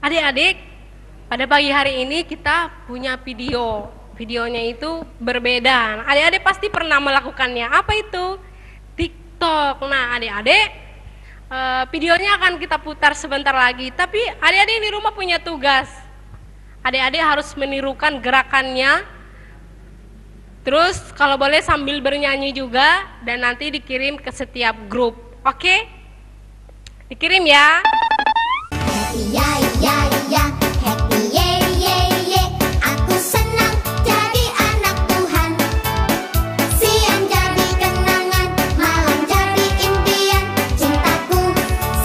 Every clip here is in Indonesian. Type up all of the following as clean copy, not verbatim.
Adik-adik, pada pagi hari ini kita punya video. Videonya itu berbeda. Adik-adik pasti pernah melakukannya. Apa itu? TikTok. Nah, adik-adik, videonya akan kita putar sebentar lagi. Tapi adik-adik di rumah punya tugas. Adik-adik harus menirukan gerakannya. Terus kalau boleh sambil bernyanyi juga. Dan nanti dikirim ke setiap grup. Oke? Dikirim ya. Ya ya ya, happy ye ye ye. Aku senang jadi anak Tuhan. Siang jadi kenangan, malam jadi impian. Cintaku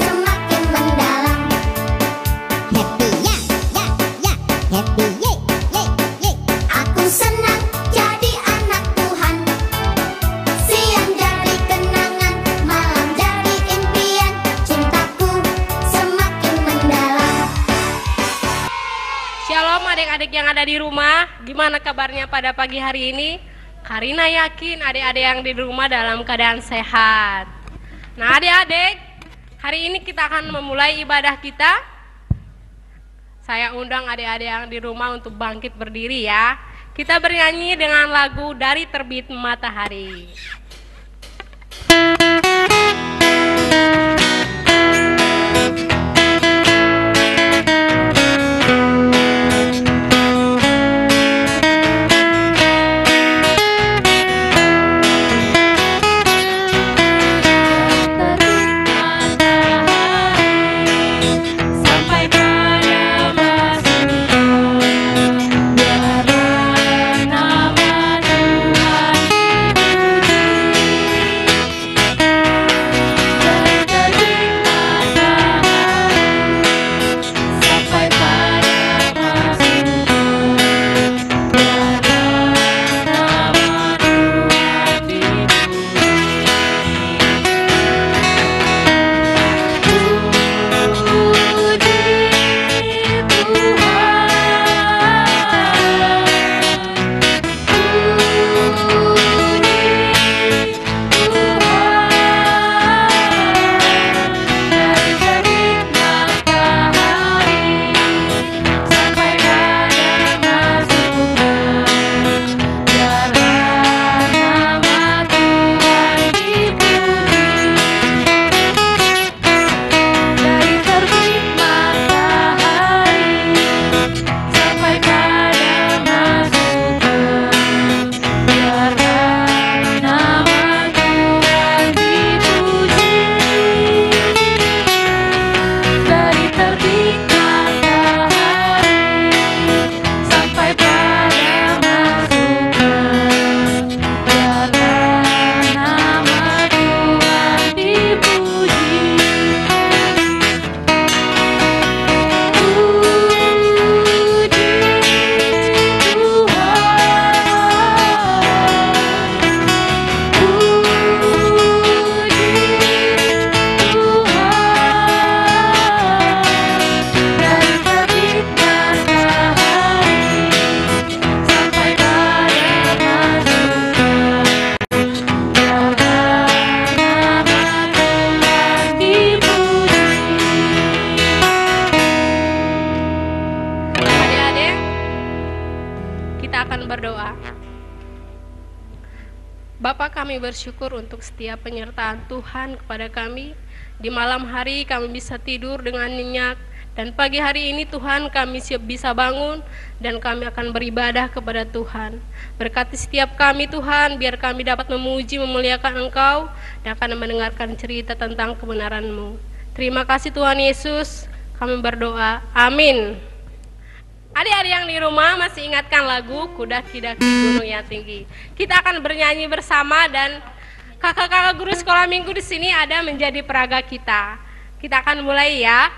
semakin mendalam. Happy ya ya ya, happy ye ye ye. Aku senang jadi anak Tuhan. Siang jadi kenangan, malam jadi impian. Cintaku semakin mendalam. Shalom adik-adik yang ada di rumah. Gimana kabarnya pada pagi hari ini? Karina yakin adik-adik yang di rumah dalam keadaan sehat. Nah adik-adik, hari ini kita akan memulai ibadah kita. Saya undang adik-adik yang di rumah untuk bangkit berdiri ya. Kita bernyanyi dengan lagu Dari Terbit Matahari. Sampai pada masuknya, biarlah nama Tuhan berdoa. Bapa, kami bersyukur untuk setiap penyertaan Tuhan kepada kami. Di malam hari kami bisa tidur dengan nyenyak, dan pagi hari ini Tuhan kami bisa bangun dan kami akan beribadah kepada Tuhan. Berkati setiap kami Tuhan, biar kami dapat memuji memuliakan Engkau dan akan mendengarkan cerita tentang kebenaran-Mu. Terima kasih Tuhan Yesus, kami berdoa. Amin. Adik-adik yang di rumah masih ingatkan lagu Kudaki-daki Gunung yang Tinggi. Kita akan bernyanyi bersama dan kakak-kakak guru sekolah minggu di sini ada menjadi peraga kita. Kita akan mulai ya.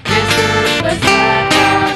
Yesus beserta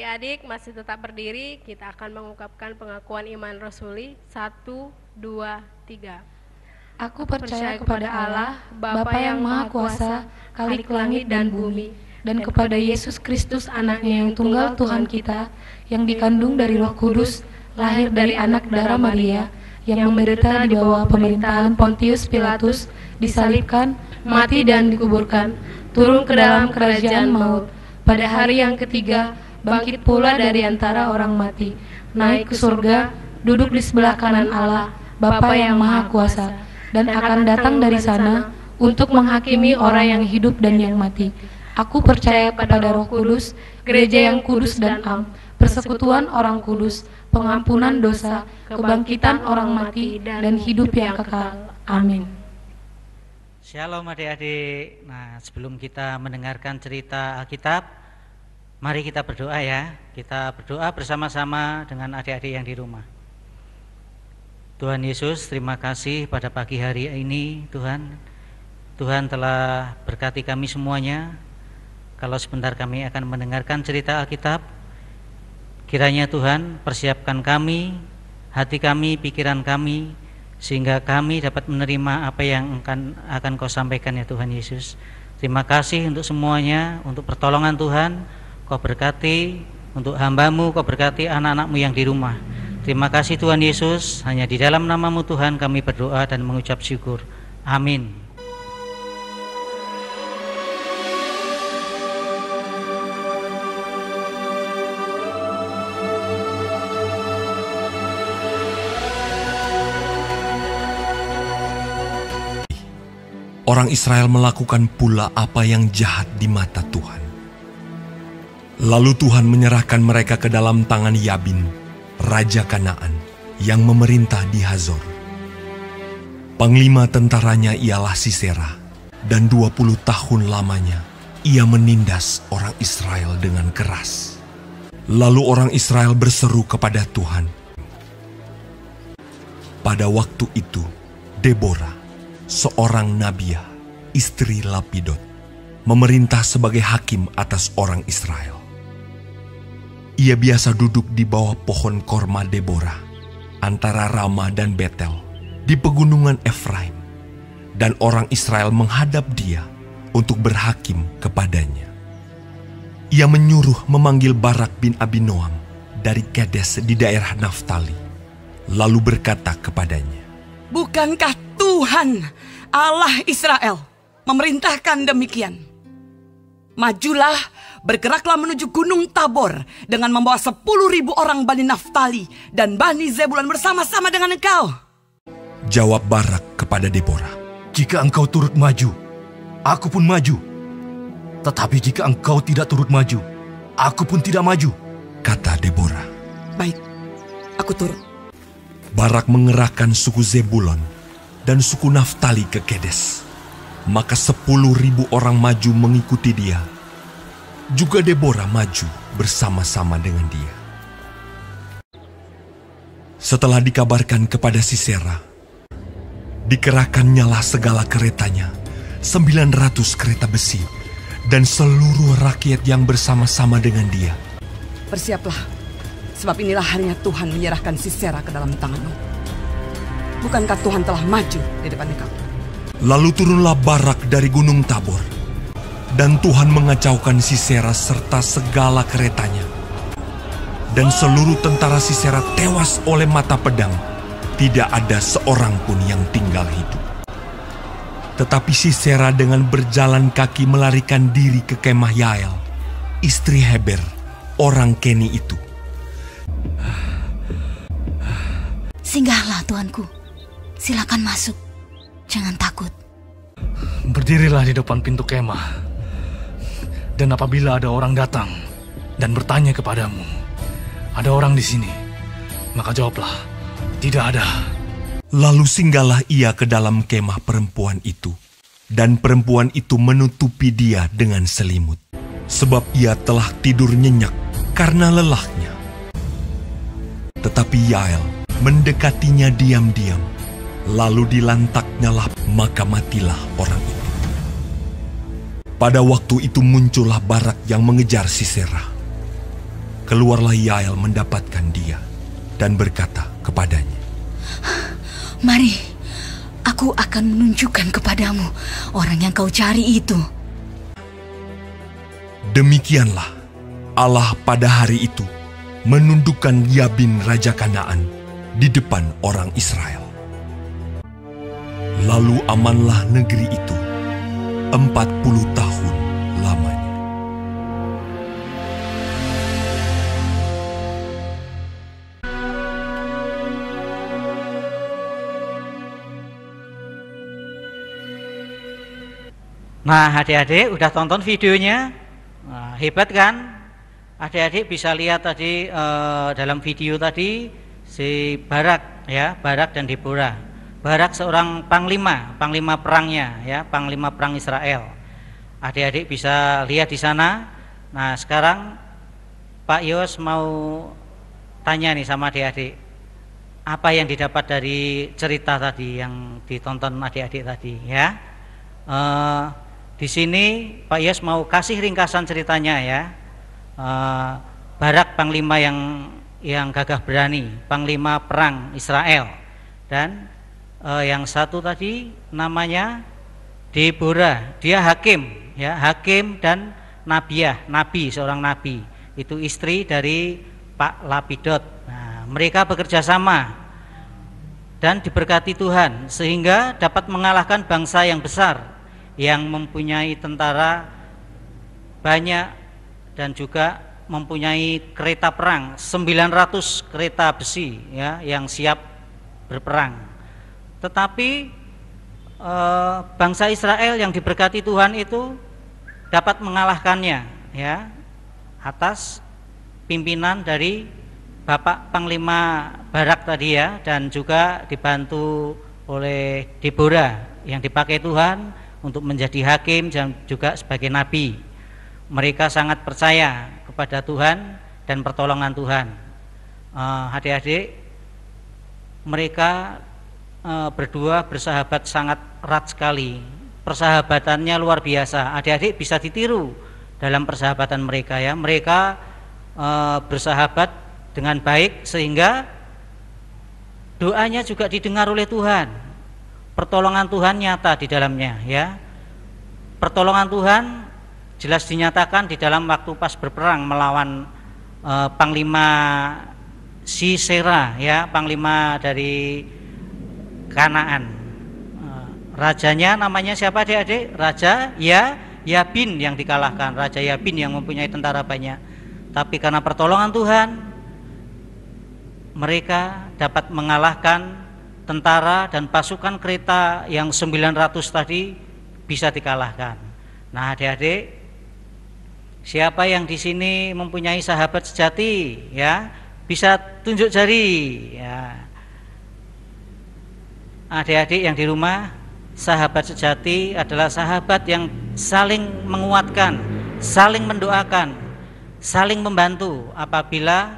adik-adik masih tetap berdiri, kita akan mengungkapkan pengakuan iman rasuli. 1, 2, 3. Aku percaya kepada Allah, Bapa yang Maha Kuasa, Khalik langit dan bumi, dan kepada Yesus Kristus anaknya yang tunggal Tuhan kita, yang dikandung dari Roh Kudus, lahir dari anak darah Maria, yang menderita di bawah pemerintahan Pontius Pilatus, disalibkan, mati dan dikuburkan, turun ke dalam kerajaan maut. Pada hari yang ketiga, bangkit pula dari antara orang mati, naik ke surga, duduk di sebelah kanan Allah, Bapa yang Maha Kuasa, dan akan datang dari sana untuk menghakimi orang yang hidup dan yang mati. Aku percaya kepada Roh Kudus, gereja yang kudus dan am, persekutuan orang kudus, pengampunan dosa, kebangkitan orang mati, dan hidup yang kekal. Amin. Shalom adik-adik. Nah, sebelum kita mendengarkan cerita Alkitab, mari kita berdoa ya. Kita berdoa bersama-sama dengan adik-adik yang di rumah. Tuhan Yesus, terima kasih pada pagi hari ini Tuhan. Tuhan telah berkati kami semuanya. Kalau sebentar kami akan mendengarkan cerita Alkitab, kiranya Tuhan persiapkan kami, hati kami, pikiran kami, sehingga kami dapat menerima apa yang akan Kau sampaikan ya Tuhan Yesus. Terima kasih untuk semuanya, untuk pertolongan Tuhan. Kau berkati untuk hamba-Mu, Kau berkati anak-anak-Mu yang di rumah. Terima kasih Tuhan Yesus, hanya di dalam nama-Mu Tuhan kami berdoa dan mengucap syukur. Amin. Orang Israel melakukan pula apa yang jahat di mata Tuhan. Lalu Tuhan menyerahkan mereka ke dalam tangan Yabin, Raja Kanaan, yang memerintah di Hazor. Panglima tentaranya ialah Sisera, dan 20 tahun lamanya ia menindas orang Israel dengan keras. Lalu orang Israel berseru kepada Tuhan. Pada waktu itu, Deborah, seorang nabiah, istri Lapidot, memerintah sebagai hakim atas orang Israel. Ia biasa duduk di bawah pohon korma Deborah, antara Rama dan Betel, di pegunungan Efraim, dan orang Israel menghadap dia untuk berhakim kepadanya. Ia menyuruh memanggil Barak bin Abinoam dari Kedes di daerah Naftali, lalu berkata kepadanya, "Bukankah Tuhan Allah Israel memerintahkan demikian? Majulah, bergeraklah menuju Gunung Tabor dengan membawa 10.000 orang Bani Naftali dan Bani Zebulon bersama-sama dengan engkau." Jawab Barak kepada Deborah, "Jika engkau turut maju, aku pun maju. Tetapi jika engkau tidak turut maju, aku pun tidak maju." Kata Deborah. "Baik, aku turut." Barak mengerahkan suku Zebulon dan suku Naftali ke Kedes. Maka 10.000 orang maju mengikuti dia. Juga Deborah maju bersama-sama dengan dia. Setelah dikabarkan kepada Sisera, dikerahkannyalah segala keretanya, 900 kereta besi, dan seluruh rakyat yang bersama-sama dengan dia. "Bersiaplah, sebab inilah harinya Tuhan menyerahkan Sisera ke dalam tanganmu. Bukankah Tuhan telah maju di depan engkau?" Lalu turunlah Barak dari Gunung Tabor, dan Tuhan mengacaukan Sisera serta segala keretanya. Dan seluruh tentara Sisera tewas oleh mata pedang, tidak ada seorang pun yang tinggal hidup. Tetapi Sisera dengan berjalan kaki melarikan diri ke kemah Yael, istri Heber, orang Keni itu. "Singgahlah Tuanku, silakan masuk. Jangan takut." Berdirilah di depan pintu kemah. Dan apabila ada orang datang dan bertanya kepadamu, "Ada orang di sini?" maka jawablah, "Tidak ada." Lalu singgahlah ia ke dalam kemah perempuan itu, dan perempuan itu menutupi dia dengan selimut, sebab ia telah tidur nyenyak karena lelahnya. Tetapi Yael mendekatinya diam-diam, lalu dilantaknyalah, maka matilah orang itu. Pada waktu itu muncullah Barak yang mengejar Sisera. keluarlah Yael mendapatkan dia dan berkata kepadanya, Mari, aku akan menunjukkan kepadamu orang yang kau cari itu. Demikianlah Allah pada hari itu menundukkan Yabin Raja Kanaan di depan orang Israel. Lalu amanlah negeri itu 40 tahun lamanya. Nah, adik-adik udah tonton videonya? Nah, hebat kan? Adik-adik bisa lihat tadi dalam video tadi si Barak ya, Barak dan Deborah. Barak seorang panglima perangnya ya, panglima perang Israel. Adik-adik bisa lihat di sana. Nah, sekarang Pak Yos mau tanya nih sama adik-adik. Apa yang didapat dari cerita tadi yang ditonton adik-adik tadi ya? Di sini Pak Yos mau kasih ringkasan ceritanya ya. Barak panglima yang gagah berani, panglima perang Israel, dan yang satu tadi namanya Deborah, dia hakim ya, hakim dan nabi, seorang nabi, itu istri dari Pak Lapidot. Nah, mereka bekerja sama dan diberkati Tuhan sehingga dapat mengalahkan bangsa yang besar yang mempunyai tentara banyak dan juga mempunyai kereta perang 900 kereta besi ya, yang siap berperang. Tetapi bangsa Israel yang diberkati Tuhan itu dapat mengalahkannya ya, atas pimpinan dari Bapak Panglima Barak tadi ya, dan juga dibantu oleh Deborah yang dipakai Tuhan untuk menjadi hakim dan juga sebagai nabi. Mereka sangat percaya kepada Tuhan dan pertolongan Tuhan. Adik-adik, mereka berdua bersahabat sangat erat sekali. Persahabatannya luar biasa. Adik-adik bisa ditiru dalam persahabatan mereka ya. Mereka bersahabat dengan baik sehingga doanya juga didengar oleh Tuhan. Pertolongan Tuhan nyata di dalamnya ya. Pertolongan Tuhan jelas dinyatakan di dalam waktu pas berperang melawan Panglima Sisera ya, panglima dari Kanaan. Rajanya namanya siapa adik-adik? Raja Yabin yang dikalahkan, Raja Yabin yang mempunyai tentara banyak. Tapi karena pertolongan Tuhan, mereka dapat mengalahkan tentara dan pasukan kereta yang 900 tadi bisa dikalahkan. Nah, adik-adik, siapa yang di sini mempunyai sahabat sejati ya? Bisa tunjuk jari ya. Adik-adik yang di rumah, sahabat sejati adalah sahabat yang saling menguatkan, saling mendoakan, saling membantu. Apabila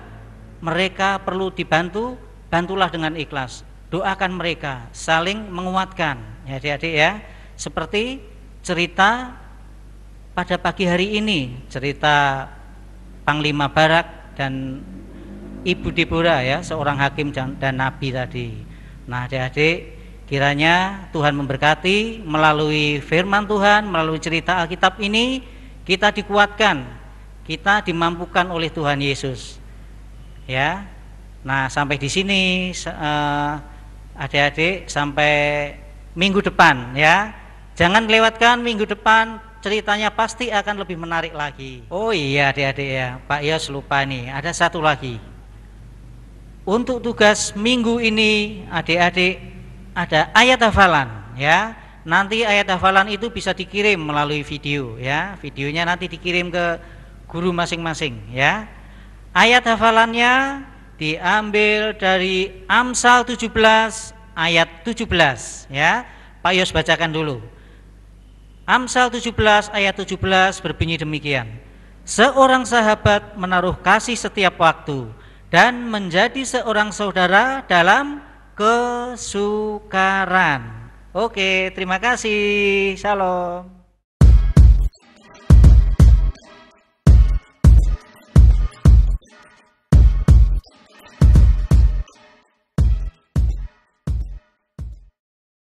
mereka perlu dibantu, bantulah dengan ikhlas. Doakan mereka, saling menguatkan ya adik-adik ya. Seperti cerita pada pagi hari ini, cerita Panglima Barak dan Ibu Deborah ya, seorang hakim dan nabi tadi. Nah adik-adik, kiranya Tuhan memberkati melalui firman Tuhan, melalui cerita Alkitab ini, kita dikuatkan, kita dimampukan oleh Tuhan Yesus ya. Nah, sampai di sini adik-adik, sampai minggu depan ya. Jangan lewatkan minggu depan, ceritanya pasti akan lebih menarik lagi. Oh iya adik-adik ya, Pak Yos lupa nih, ada satu lagi. Untuk tugas minggu ini adik-adik ada ayat hafalan ya. Nanti ayat hafalan itu bisa dikirim melalui video ya. Videonya nanti dikirim ke guru masing-masing ya. Ayat hafalannya diambil dari Amsal 17 ayat 17 ya. Pak Yos bacakan dulu. Amsal 17 ayat 17 berbunyi demikian. Seorang sahabat menaruh kasih setiap waktu dan menjadi seorang saudara dalam kesukaran. Oke, terima kasih. Shalom.